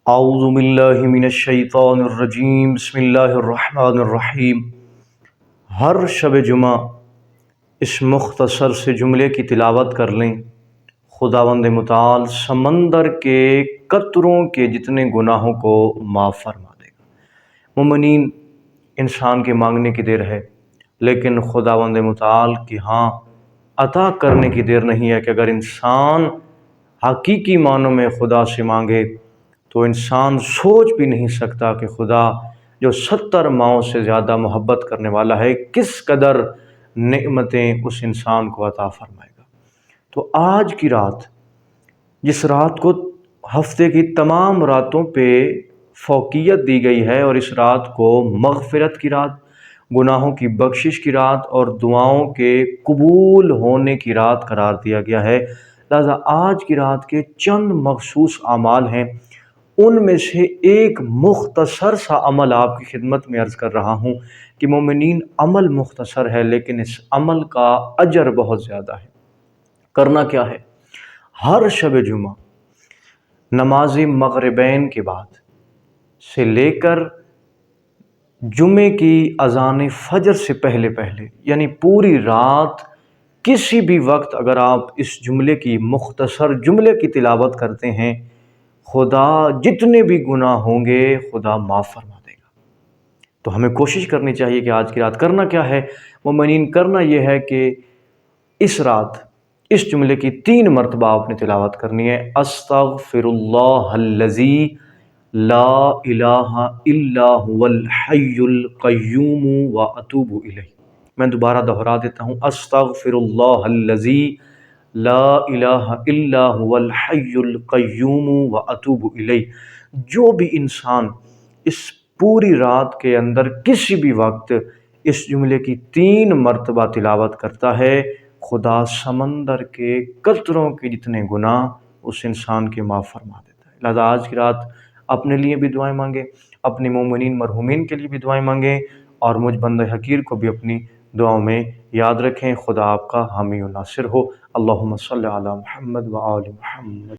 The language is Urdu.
اعوذ باللہ من الشیطان الرجیم، بسم اللہ الرحمن الرحیم۔ ہر شب جمعہ اس مختصر سے جملے کی تلاوت کر لیں، خداوند متعال سمندر کے قطروں کے جتنے گناہوں کو معاف فرما دے گا۔ مومنین، انسان کے مانگنے کی دیر ہے، لیکن خداوند متعال کی عطا کرنے کی دیر نہیں ہے کہ اگر انسان حقیقی معنوں میں خدا سے مانگے تو انسان سوچ بھی نہیں سکتا کہ خدا جو 70 ماؤں سے زیادہ محبت کرنے والا ہے کس قدر نعمتیں اس انسان کو عطا فرمائے گا۔ تو آج کی رات، جس رات کو ہفتے کی تمام راتوں پہ فوقیت دی گئی ہے اور اس رات کو مغفرت کی رات، گناہوں کی بخشش کی رات اور دعاؤں کے قبول ہونے کی رات قرار دیا گیا ہے، لہذا آج کی رات کے چند مخصوص اعمال ہیں، ان میں سے ایک مختصر سا عمل آپ کی خدمت میں عرض کر رہا ہوں کہ مومنین، عمل مختصر ہے لیکن اس عمل کا اجر بہت زیادہ ہے۔ کرنا کیا ہے؟ ہر شب جمعہ نماز مغربین کے بعد سے لے کر جمعے کی اذان فجر سے پہلے یعنی پوری رات کسی بھی وقت اگر آپ اس جملے کی مختصر جملے کی تلاوت کرتے ہیں، خدا جتنے بھی گناہ ہوں گے خدا معاف فرما دے گا۔ تو ہمیں کوشش کرنی چاہیے کہ آج کی رات کرنا کیا ہے مومنین؟ کرنا یہ ہے کہ اس رات اس جملے کی 3 مرتبہ آپ نے تلاوت کرنی ہے، استغفر اللہ الذی لا الہ الا هو الحی القیوم واتوب الیہ۔ میں دوبارہ دہرا دیتا ہوں، استغفر اللہ الذی لا الہ الا هو الحی القیوم واتوب الیہ۔ جو بھی انسان اس پوری رات کے اندر کسی بھی وقت اس جملے کی 3 مرتبہ تلاوت کرتا ہے، خدا سمندر کے قطروں کے جتنے گناہ اس انسان کے معاف فرما دیتا ہے۔ لہذا آج کی رات اپنے لیے بھی دعائیں مانگیں، اپنے مومنین مرحومین کے لیے بھی دعائیں مانگیں، اور مجھ بندہ حقیر کو بھی اپنی دعاؤں میں یاد رکھیں۔ خدا آپ کا حامی و ناصر ہو۔ اللہم صلی علی محمد و آل محمد۔